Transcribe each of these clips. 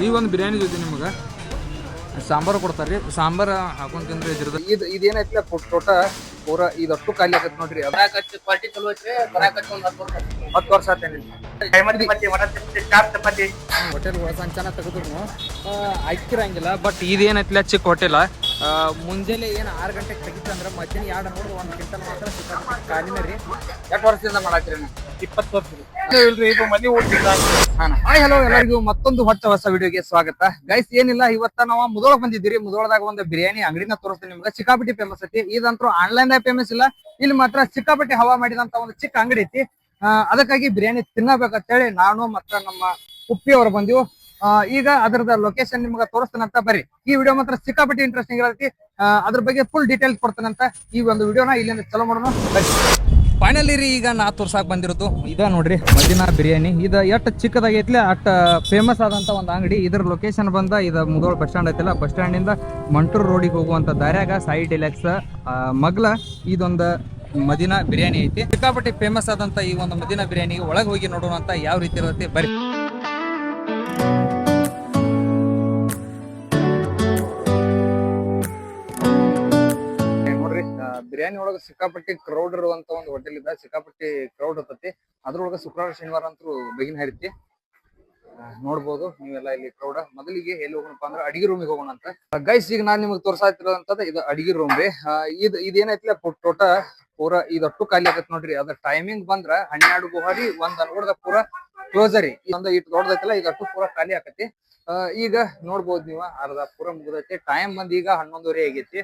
ಈ ಒಂದು ಬಿರಿಯಾನಿ ಜೊತೆ ನಿಮಗೆ ಸಾಂಬಾರು ಕೊಡ್ತಾರೆ ರೀ. ಸಾಂಬಾರು ಹಾಕೊಂಡು ತಿಂದ್ರೆ ಇದ್ರದ್ದು ಇದೇನೈತಿಲ್ಲ ಟೋಟ ಪೂರ ಇದಷ್ಟು ಖಾಲಿ ಆಗತ್ತೆ ನೋಡ್ರಿ. ಕ್ವಾಲಿಟಿ ಚಲೋ ಐತ್ರಿ. ಬರಾಕತ್ತಿ ಒಂದು 10 ವರ್ಷ ಆತೇನಿ. ಹೋಟೆಲ್ ಸಂಚಾನ ತೆಗೆದ್ರು ಹಾಕಿರಂಗಿಲ್ಲ. ಬಟ್ ಇದೇನೈತಿಲ್ಲ ಚಿಕ್ಕ ಹೋಟೆಲ. ಮುಂಜಾನೆ ಏನು 6 ಗಂಟೆಗೆ ತೆಗಿತಂದ್ರೆ ಮಧ್ಯಾಹ್ನ 2 ನೋಡಿ 1 ಕ್ವಿಂಟಲ್ ಮಾತ್ರ ಸಿಕ್ಕಾಪಟ್ಟೆ ಖಾಲಿನ ರೀ. ಎಷ್ಟು ವರ್ಷದಿಂದ ಮಾಡಾಕ್ರಿ? 20 ವರ್ಷ ಇಲ್ರಿ, ಇದು ಮನೆ ಊಟ. ಹಾಯ್ ಹಲೋ ಎಲ್ಲರಿಗೂ ಮತ್ತೊಂದು ಹೊಸ ವಿಡಿಯೋಗೆ ಸ್ವಾಗತ. ಗೈಸ್ ಏನಿಲ್ಲ, ಇವತ್ತ ನಾವು ಮುದೋಳಕ್ ಬಂದಿದ್ದೀರಿ. ಮುದೋಳದಾಗ ಒಂದು ಬಿರಿಯಾನಿ ಅಂಗಡಿನ ತೋರಿಸ್ತೀನಿ ನಿಮ್ಗೆ. ಸಿಕ್ಕಾಪಟ್ಟಿ ಫೇಮಸ್ ಐತಿ. ಇದಂತೂ ಆನ್ಲೈನ್ ದಾಗ ಫೇಮಸ್ ಇಲ್ಲ, ಇಲ್ಲಿ ಮಾತ್ರ ಸಿಕ್ಕಾಪಟ್ಟಿ ಹವಾ ಮಾಡಿದಂತ ಒಂದು ಚಿಕ್ಕ ಅಂಗಡಿ ಐತಿ. ಅದಕ್ಕಾಗಿ ಬಿರಿಯಾನಿ ತಿನ್ನಬೇಕಂತೇಳಿ ನಾನು ಮತ್ತೆ ನಮ್ಮ ಉಪ್ಪಿ ಅವರು ಬಂದಿವು. ಈಗ ಅದರದ ಲೊಕೇಶನ್ ನಿಮ್ಗೆ ತೋರಿಸ್ತಾನಂತ. ಬರ್ರಿ, ಈ ವಿಡಿಯೋ ಮಾತ್ರ ಸಿಕ್ಕಾಪಟ್ಟಿ ಇಂಟ್ರೆಸ್ಟಿಂಗ್ ಇರತ್ತೆ. ಅದ್ರ ಬಗ್ಗೆ ಫುಲ್ ಡೀಟೇಲ್ಸ್ ಕೊಡ್ತಾನಂತ. ಈ ಒಂದು ವಿಡಿಯೋನ ಇಲ್ಲಿಂದ ಚಲೋ ಮಾಡೋಣ. ಫೈನಲಿ ರೀ, ಈಗ ನಾ ತೋರ್ಸಾಕ್ ಬಂದಿರೋದು ಇದ ನೋಡ್ರಿ, ಮದಿನಾ ಬಿರಿಯಾನಿ. ಇದು ಎಷ್ಟು ಚಿಕ್ಕದಾಗೈತ್ಲೆ ಅಷ್ಟ ಫೇಮಸ್ ಆದಂತ ಒಂದು ಅಂಗಡಿ. ಇದ್ರ ಲೊಕೇಶನ್ ಬಂದ ಇದು ಮುದೋಳ ಬಸ್ ಸ್ಟ್ಯಾಂಡ್ ಐತಿಲ್ಲ, ಬಸ್ ಸ್ಟ್ಯಾಂಡ್ ಇಂದ ಮಂಟೂರ್ ರೋಡಿಗೆ ಹೋಗುವಂತ ದಾರ್ಯಾಗ ಸಾಯಿ ಡಿಲೆಕ್ಸ್ ಮಗ್ಲ ಇದೊಂದು ಮದಿನಾ ಬಿರಿಯಾನಿ ಐತಿ. ಸಿಕ್ಕಾಪಟ್ಟಿ ಫೇಮಸ್ ಆದಂತ ಈ ಒಂದು ಮದಿನಾ ಬಿರಿಯಾನಿ ಒಳಗೆ ಹೋಗಿ ನೋಡೋಣ ಅಂತ ಯಾವ ರೀತಿ ಇರುತ್ತೆ. ಬರೀ ಬಿರಿಯಾನಿ ಒಳಗ ಸಿಕ್ಕಾಪಟ್ಟಿ ಕ್ರೌಡ್ ಇರುವಂತ ಒಂದು ಹೋಟೆಲ್ ಇದ್ದ. ಸಿಕ್ಕಾಪಟ್ಟಿ ಕ್ರೌಡ್ ಇರ್ತತಿ. ಅದ್ರೊಳಗ ಶುಕ್ರವಾರ ಶನಿವಾರ ಅಂತೂ ಬಗಿನ ಹರಿತಿ. ನೋಡ್ಬೋದು ನೀವೆಲ್ಲ ಇಲ್ಲಿ ಕ್ರೌಡ್. ಮೊದಲಿಗೆ ಎಲ್ಲಿ ಹೋಗೋಣಪ್ಪ ಅಂದ್ರೆ ಅಡಿಗೆ ರೂಮಿಗೆ ಹೋಗೋಣ ಅಂತ. ಗೈಸ್ ಈಗ ನಾನ್ ನಿಮ್ಗೆ ತೋರ್ಸಾತಿರೋದಂತದ ಇದು ಅಡಿಗೆ ರೂಮ್ ರೀ. ಇದೇನೈತಿಲ್ಲ ಟೋಟ ಪೂರ ಇದಷ್ಟು ಖಾಲಿ ಆಗತ್ತೆ ನೋಡ್ರಿ. ಅದ್ರ ಟೈಮಿಂಗ್ ಬಂದ್ರ 12 ಗುಹಾರಿ 1 ಅನ್ಗೊಡ್ದ ಪೂರ ಕ್ಲೋಸರಿ. ಇದೊಂದು ಇಟ್ಟು ದೊಡ್ಡದೈತಲ್ಲ, ಇದಷ್ಟು ಪೂರ ಖಾಲಿ ಆಕತಿ. ಈಗ ನೋಡ್ಬೋದು ನೀವು, ಅರ್ಧ ಪೂರ ಮುಗ್ದೈತಿ. ಟೈಮ್ ಬಂದ್ ಈಗ 11:30 ಆಗೈತಿ.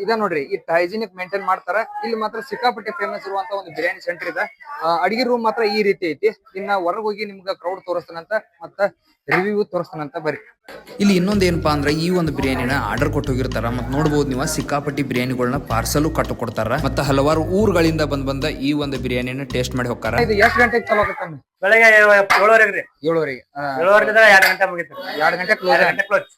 ಇದ ನೋಡ್ರಿ, ಇಟ್ ಹೈಜಿನಿಕ್ ಮೇಂಟೈನ್ ಮಾಡ್ತಾರ. ಇಲ್ಲಿ ಮಾತ್ರ ಸಿಕ್ಕಾಪಟ್ಟೆ ಫೇಮಸ್ ಇರುವಂತ ಒಂದು ಬಿರಿಯಾನಿ ಸೆಂಟರ್ ಇದೆ. ಅಡಿಗೆ ರೂಮ್ ಮಾತ್ರ ಈ ರೀತಿ ಐತಿ. ಇನ್ನ ಹೊರಗೆ ಹೋಗಿ ನಿಮ್ಗ ಕ್ರೌಡ್ ತೋರಿಸ್ತಾನಂತ ಮತ್ತ ರಿವ್ಯೂ ತೋರಿಸ್ತಾನಂತ. ಬರ್ರಿ, ಇಲ್ಲಿ ಇನ್ನೊಂದು ಏನಪ್ಪಾ ಅಂದ್ರೆ ಈ ಒಂದು ಬಿರಿಯಾನಿನ ಆರ್ಡರ್ ಕೊಟ್ಟು ಹೋಗಿರ್ತಾರ. ಮತ್ತೆ ನೋಡ್ಬೋದು ನೀವು, ಸಿಕ್ಕಾಪಟ್ಟಿ ಬಿರಿಯಾನಿಗಳನ್ನ ಪಾರ್ಸಲ್ ಕಟ್ಟು ಕೊಡ್ತಾರ. ಮತ್ತೆ ಹಲವಾರು ಊರುಗಳಿಂದ ಬಂದ ಈ ಒಂದು ಬಿರಿಯಾನಿನ ಟೇಸ್ಟ್ ಮಾಡಿ ಹೋಗ್ತಾರ. ಇದು ಎಷ್ಟು ಗಂಟೆಗೆ ಚಲೋ ಆಗತ್ತ? ಬೆಳಗ್ಗೆ 7:30 7:30. 2 ಗಂಟೆ ಮುಗಿತು. 2 ಗಂಟೆ ಕ್ಲೋಸ್.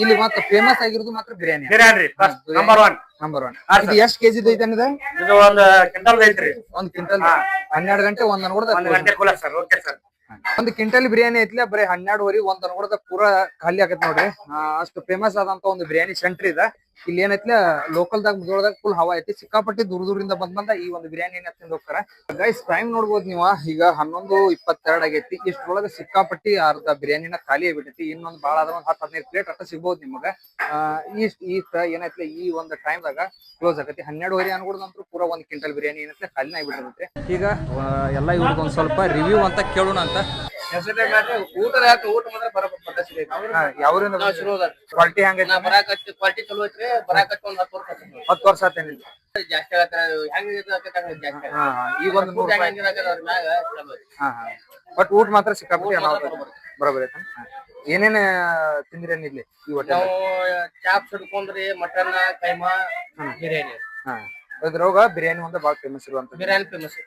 ಇಲ್ಲಿ ಮಾತ್ರ ಫೇಮಸ್ ಆಗಿರೋದು ಮಾತ್ರ ಬಿರಿಯಾನಿ. ನಂಬರ್ 1. ಇದು ಎಷ್ಟು ಕೆಜಿ ಐತೆ? ಇದು 1 ಕ್ವಿಂಟಲ್ ಐತ್ರಿ. 1 ಕ್ವಿಂಟಲ್ 12 ಗಂಟೆ 1 ಅನ್ಗೊಡ್ದ 1 ಗಂಟೆ ಕೂಲ sir. Okay sir. 1 quintal biryani ಐತ್ಲೆ ಬರೀ 12:30 1 ಅನ್ಗೊಡ್ದ ಪೂರ ಖಾಲಿ ಆಗತ್ ನೋಡ್ರಿ. ಅಷ್ಟು ಫೇಮಸ್ ಆದಂತ ಒಂದು ಬಿರಿಯಾನಿ ಸೆಂಟರ್ ಇದೆ. ಇಲ್ಲಿ ಏನೈತ್ಲೆ ಲೋಕಲ್ದಾಗ ಮುದೋಳದಾಗ ಫುಲ್ ಹವಾ ಐತಿ. ಸಿಕ್ಕಾಪಟ್ಟಿ ದೂರದಿಂದ ಬಂದ ಈ ಒಂದು ಬಿರಿಯಾನಿ ತಿಂದು ಹೋಗ್ತಾರ. ಗೈಸ್ ಟೈಮ್ ನೋಡ್ಬೋದು ನೀವು, ಈಗ 11:22 ಆಗೈತಿ. ಇಷ್ಟರೊಳಗ ಸಿಕ್ಕಾಪಟ್ಟಿ ಅರ್ಧ ಬಿರಿಯಾನಿನ ಖಾಲಿ ಆಗ್ಬಿಟ್ಟೈತಿ. ಇನ್ನೊಂದು ಬಾಳ ಆದ್ರ ಒಂದು 10-15 ಪ್ಲೇಟ್ ಅಷ್ಟ ಸಿಗ್ಬೋದು ನಿಮಗ. ಏನೈತ್ಲೆ ಈ ಒಂದು ಟೈಮ್ ದಾಗ ಕ್ಲೋಸ್ ಆಗೈತಿ. 12:30 ಅನ್ಕೊಡದಂತೂ ಪೂರ 1 ಕ್ವಿಂಟಲ್ ಬಿರಿಯಾನಿ ಏನೈತ್ಲೆ ಖಾಲಿನ ಆಗ್ಬಿಟ್ಟಿರುತ್ತೆ. ಈಗ ಎಲ್ಲ ಇವ್ರಿಗೆ ಒಂದ್ ಸ್ವಲ್ಪ ರಿವ್ಯೂ ಅಂತ ಕೇಳೋಣ ಅಂತ. ಊಟ ಮಾತ್ರ ಬರಬೇಕು ಪದ್ಧತಿ ಐತಿ. ಯಾವ್ರಿಂದ ಕ್ವಾಲಿಟಿ ಹಂಗೈತಿ? ಬರಾಕತ್ತಿ ಕ್ವಾಲಿಟಿ ಚಲೋ ಐತ್ರಿ. ಬರಾಕತ್ತಿ ಒಂದು 10 ವರ್ಷ ಆತೇನಿ. ಜಾಸ್ತಿ ಆಗತ್ತೆ. ಹೆಂಗ್ ಜಾಸ್ತಿ ಈಗ ಒಂದು 100 ರೂಪಾಯಿ. ಬಟ್ ಊಟ ಮಾತ್ರ ಸಿಕ್ಕಾಪಟ್ಟಿ ಬರೋಬರ್ ಐತ. ಏನೇನ ತಿಂದ್ರೇನ್ ಇಲ್ಲಿ ಈ ಹೋಟೆಲ್? ಚಾಪ್ಸ್ ಹಿಡ್ಕೊಂಡ್ರಿ, ಮಟನ್, ಕೈಮಾ, ಬಿರಿಯಾನಿ. ಅದ್ರೊಳಗ ಬಿರಿಯಾನಿ ಒಂದು ಬಾಳ ಫೇಮಸ್ ಇರುವಂತ ಬಿರಿಯಾನಿ ಫೇಮಸ್.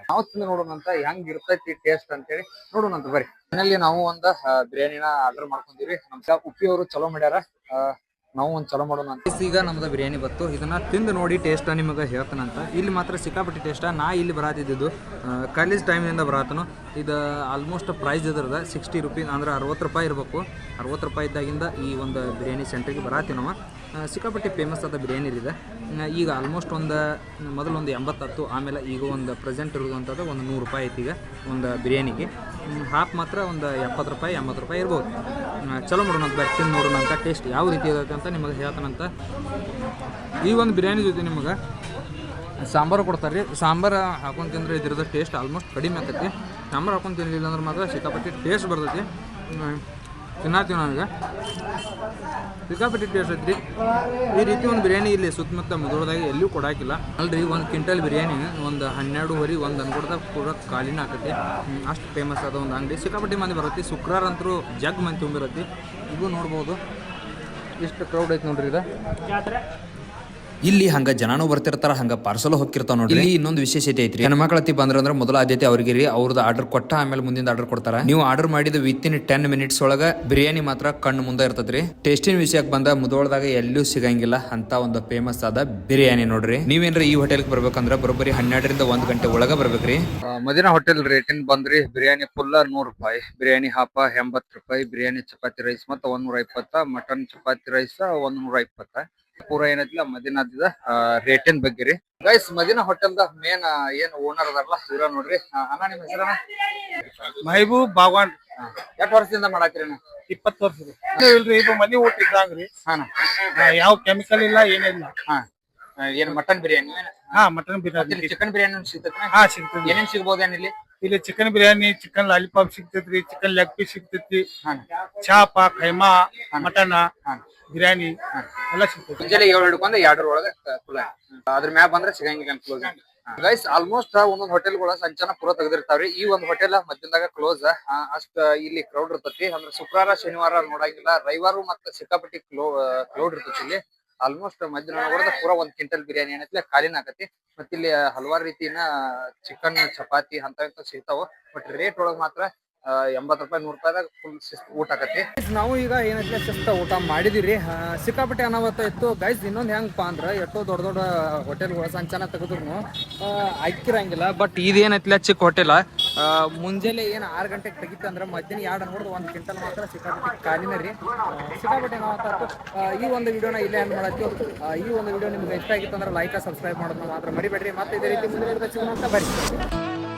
ನಾವು ತಿಂದು ನೋಡೋಣ ಅಂತ, ಹೆಂಗ್ ಇರ್ತೈತಿ ಟೇಸ್ಟ್ ಅಂತೇಳಿ ನೋಡೋಣ ಅಂತ. ಬರ್ರಿ, ಮನೇಲಿ ನಾವು ಒಂದ ಬಿರಿಯಾನಿನ ಆರ್ಡರ್ ಮಾಡ್ಕೊಂಡಿವ್ರಿ. ನಮ್ಗ ಉಪ್ಪಿ ಅವರು ಚಲೋ ಮಾಡ್ಯಾರ. ನಾವು ಒಂದ್ ಚಲೋ ಮಾಡೋಣ ಅಂತ. ಈಗ ನಮ್ದು ಬಿರಿಯಾನಿ ಬತ್ತು. ಇದನ್ನ ತಿಂದು ನೋಡಿ ಟೇಸ್ಟ್ ನಿಮಗೆ ಹೇಳ್ತಾನಂತ. ಇಲ್ಲಿ ಮಾತ್ರ ಸಿಕ್ಕಾಪಟ್ಟಿ ಟೇಸ್ಟ್. ನಾ ಇಲ್ಲಿ ಬರಾತಿದ್ದು ಕಾಲೇಜ್ ಟೈಮಿಂದ ಬರಾತನು. ಇದು ಆಲ್ಮೋಸ್ಟ್ ಪ್ರೈಸ್ ಇದ್ರದ 60 ರೂಪೀಸ್ ಅಂದ್ರೆ 60 ರೂಪಾಯಿ ಇರಬೇಕು. 60 ರೂಪಾಯಿ ಇದ್ದಾಗಿಂದ ಈ ಒಂದು ಬಿರಿಯಾನಿ ಸೆಂಟ್ರಿಗೆ ಬರಾತಿ ನಾವು. ಸಿಕ್ಕಾಪಟ್ಟಿ ಫೇಮಸ್ ಆದ ಬಿರಿಯಾನಿ ಇದೆ. ಈಗ ಆಲ್ಮೋಸ್ಟ್ ಮೊದಲು ಒಂದು 80 ಆಮೇಲೆ ಈಗ ಒಂದು ಪ್ರೆಸೆಂಟ್ ಇರುವಂಥದ್ದು ಒಂದು 100 ರೂಪಾಯಿ ಐತಿ ಈಗ ಒಂದು ಬಿರಿಯಾನಿಗೆ. ಹಾಫ್ ಮಾತ್ರ ಒಂದು 70 ರೂಪಾಯಿ 80 ರೂಪಾಯಿ ಇರ್ಬೋದು. ಚಲೋ ಮಾಡೋಣ ಅಂತ, ತಿಂದು ನೋಡೋಣ ಅಂತ. ಟೇಸ್ಟ್ ಯಾವ ರೀತಿ ಇರುತ್ತೆ ಅಂತ ನಿಮಗೆ ಹೇಳ್ತಾನಂತ. ಈ ಒಂದು ಬಿರಿಯಾನಿ ಜೊತೆ ನಿಮಗೆ ಸಾಂಬಾರು ಕೊಡ್ತಾರೆ ರೀ. ಸಾಂಬಾರು ಹಾಕೊಂಡು ತಿಂದ್ರೆ ಇದ್ರದ್ದು ಟೇಸ್ಟ್ ಆಲ್ಮೋಸ್ಟ್ ಕಡಿಮೆ ಆಗ್ತೈತಿ. ಸಾಂಬಾರು ಹಾಕೊಂಡು ತಿನ್ನಲಿಲ್ಲ ಅಂದ್ರೆ ಮಾತ್ರ ಸಿಕ್ಕಾಪಟ್ಟಿ ಟೇಸ್ಟ್ ಬರ್ತೈತಿ. ತಿನ್ನತ್ತೀವಿ ನಾವೀಗ. ಸಿಕ್ಕಾಪಟ್ಟಿ ಟೇಸ್ಟ್ ಐತ್ರಿ. ಈ ರೀತಿ ಒಂದು ಬಿರಿಯಾನಿ ಇಲ್ಲಿ ಸುತ್ತಮುತ್ತ ಮುದೋಳದಾಗ ಎಲ್ಲೂ ಕೊಡಾಕಿಲ್ಲ ಅಲ್ರಿ. 1 ಕ್ವಿಂಟಲ್ ಬಿರಿಯಾನಿ ಒಂದು 12:30 1 ಅನ್ಕೊಡ್ದಾಗ ಪೂರ ಖಾಲಿನ ಆಕತಿ. ಅಷ್ಟು ಫೇಮಸ್ ಆದ ಒಂದು ಅಂಗಡಿ. ಸಿಕ್ಕಾಪಟ್ಟಿ ಮಂದಿ ಬರುತ್ತೆ. ಶುಕ್ರವಾರ ಅಂತೂ ಜಗ್ ಮಂದಿ ತುಂಬಿರತ್ತೆ. ಇದು ನೋಡ್ಬೋದು ಎಷ್ಟು ಕ್ರೌಡ್ ಐತೆ ನೋಡ್ರಿ. ಇದು ಇಲ್ಲಿ ಹಂಗ ಜನನೂ ಬರ್ತಿರ್ತಾರ, ಹಂಗ ಪಾರ್ಸಲ್ ಹೋಗಿರ್ತಾವ ನೋಡ್ರಿ. ಇಲ್ಲಿ ಇನ್ನೊಂದು ವಿಶೇಷತೆ ಐತ್ರಿ, ಹೆಣ್ಮಕ್ಳತಿ ಬಂದ್ರ ಮೊದಲ ಆದ್ಯತೆ ಅವ್ರಿಗೆ ರೀ. ಅವ್ರದ್ದು ಆರ್ಡರ್ ಕೊಟ್ಟ ಆಮೇಲೆ ಮುಂದಿನ ಆರ್ಡರ್ ಕೊಡ್ತಾರ. ನೀವು ಆರ್ಡರ್ ಮಾಡಿದ ವಿತಿನ್ 10 ಮಿನಿಟ್ಸ್ ಒಳಗ ಬಿರಿಯಾನಿ ಮಾತ್ರ ಕಣ್ಣು ಮುಂದೆ ಇರ್ತದ್ರಿ. ಟೇಸ್ಟಿನ ವಿಷಯಕ್ಕೆ ಬಂದ ಮುದೋಳದಾಗ ಎಲ್ಲೂ ಸಿಗಂಗಿಲ್ಲ ಅಂತ ಒಂದು ಫೇಮಸ್ ಆದ ಬಿರಿಯಾನಿ ನೋಡ್ರಿ. ನೀವೇನ್ರಿ ಈ ಹೋಟೆಲ್ಗೆ ಬರ್ಬೇಕಂದ್ರ ಬರೋಬ್ಬರಿ 12 ರಿಂದ 1 ಗಂಟೆ ಒಳಗ ಬರ್ಬೇಕ್ರಿ. ಮದಿನಾ ಹೋಟೆಲ್ ರೇಟಿನ್ ಬಂದ್ರಿ ಬಿರಿಯಾನಿ ಫುಲ್ 100 ರೂಪಾಯಿ, ಬಿರಿಯಾನಿ ಹಾಫ 80 ರೂಪಾಯಿ, ಬಿರಿಯಾನಿ ಚಪಾತಿ ರೈಸ್ ಮತ್ತ 120, ಮಟನ್ ಚಪಾತಿ ರೈಸ್ 120. ಪೂರ ಏನೈತಿಲ್ಲ ಮದಿನಾದ ರೇಟಿನ್ ಬಗ್ಗೆ ರೀ. ಗೈಸ್ ಮದಿನಾ ಹೋಟೆಲ್ದ ಮೇನ್ ಏನ್ ಓನರ್ ಅದಾರಲ್ಲ ಇವ್ರ ನೋಡ್ರಿ. ಅಣ್ಣ ನಿಮ್ ಹೆಸರ? ಮಹಬೂಬ್ ಬಾಗವಾನ್. ಎಷ್ಟು ವರ್ಷದಿಂದ ಮಾಡಾಕ್ರಿ? 20 ವರ್ಷ ಇಲ್ರಿ. ಇದು ಮನಿ ಊಟ ಇದ್ದಂಗ್ರಿ. ಯಾವ ಕೆಮಿಕಲ್ ಇಲ್ಲ ಏನಿಲ್ಲ. ಏನ್ mutton biryani? Mutton biryani, chicken biryani ಸಿಗ್ತೈತಿ? ಸಿಗ್ತದೆ. ಏನೇನ್ ಸಿಗ್ಬೋದೇನ್ ಇಲ್ಲಿ? ಇಲ್ಲಿ ಚಿಕನ್ ಬಿರಿಯಾನಿ, ಚಿಕನ್ ಲಾಲಿಪಾಪ್ ಸಿಗ್ತೈತ್ರಿ, ಚಿಕನ್ ಲೆಗ್ ಪೀಸ್ ಸಿಗ್ತೈತಿ, ಚಾಪ, ಕೈಮಾ, ಮಟನ್ ಬಿರಿಯಾನಿ ಎಲ್ಲ ಸಿಗ್ತೈತಿ. ಮುಂಜಾನೆ 7 ಹಿಡ್ಕೊಂಡ್ 2 ಒಳಗ ಫುಲ್. ಅದ್ರ ಮ್ಯಾಗ ಬಂದ್ರೆ ಸಿಗಂಗಿಲ್ಲ ಕ್ಲೋಸ್. ಗೈಸ್ ಆಲ್ಮೋಸ್ಟ್ ಒಂದೊಂದ್ ಹೋಟೆಲ್ಗಳ ಸಂಚಾನ ಪೂರ ತೆಗೆದಿರ್ತಾವ್ರಿ. ಈ ಒಂದ್ ಹೋಟೆಲ್ ಮಧ್ಯದಾಗ ಕ್ಲೋಸ್. ಅಷ್ಟ ಇಲ್ಲಿ ಕ್ರೌಡ್ ಇರ್ತೈತಿ. ಅಂದ್ರೆ ಶುಕ್ರವಾರ ಶನಿವಾರ ನೋಡಂಗಿಲ್ಲ, ರವಿವಾರ ಮತ್ತೆ ಸಿಕ್ಕಾಪಟ್ಟಿ ಕ್ರೌಡ್ ಇರ್ತೈತಿ ಇಲ್ಲಿ. ಆಲ್ಮೋಸ್ಟ್ ಮಧ್ಯಾಹ್ನ ನೋಡಿದ್ರೆ ಪೂರ 1 ಕ್ವಿಂಟಲ್ ಬಿರಿಯಾನಿ ಏನೈತಿ ಖಾಲಿನ ಆಕತಿ. ಮತ್ತ ಇಲ್ಲಿ ಹಲವಾರು ರೀತಿನ ಚಿಕನ್ ಚಪಾತಿ ಅಂತ ಸಿಗ್ತಾವ. ಬಟ್ ರೇಟ್ ಒಳಗ್ ಮಾತ್ರ 80 ರೂಪಾಯಿ 100 ರೂಪಾಯಿದಾಗ ಫುಲ್ ಊಟ ಆಕತಿ. ನಾವು ಈಗ ಏನೈತಿ ಶಿಸ್ತ ಊಟ ಮಾಡಿದಿರಿ. ಸಿಕ್ಕಾಪಟ್ಟೆ ಅನಾವತ್ತ ಇತ್ತು ಗೈಸ್. ಇನ್ನೊಂದು ಹೆಂಗಪ್ಪ ಅಂದ್ರೆ ಎಷ್ಟೋ ದೊಡ್ಡ ದೊಡ್ಡ ಹೋಟೆಲ್ಗಳು ಸಂಚಾನ ತೆಗೆದ್ರು ಅಕ್ಕಿರಂಗಿಲ್ಲ. ಬಟ್ ಇದೇನೈತಿಲ್ಲ ಚಿಕ್ಕ ಹೋಟೆಲ್. ಮುಂಜಾನೆ ಏನು 6 ಗಂಟೆಗೆ ತೆಗಿತ ಅಂದ್ರೆ ಮಧ್ಯಾಹ್ನ 2 ನೋಡಿದ್ರೆ 1 ಕ್ವಿಂಟಲ್ ಮಾತ್ರ ಸಿಕ್ಕಾಪಟ್ಟೆ ಖಾಲಿನ ರೀ. ಸಿಕ್ಕಾಪಟ್ಟೆ ಅನಾವತ್ತ. ಈ ಒಂದು ವಿಡಿಯೋನ ಇಲ್ಲೇ ಏನು ಮಾಡತ್ತೀವಿ. ಈ ಒಂದು ವಿಡಿಯೋ ನಿಮ್ಗೆ ಇಷ್ಟ ಆಗಿತ್ತು ಅಂದ್ರೆ ಲೈಕ್ ಸಬ್ಸ್ಕ್ರೈಬ್ ಮಾಡೋದನ್ನ ಮಾತ್ರ ಮರಿಬೇಡ್ರಿ. ಮತ್ತೆ ಇದೇ ರೀತಿ ಮುಂದೆ ಬರ್ರಿ.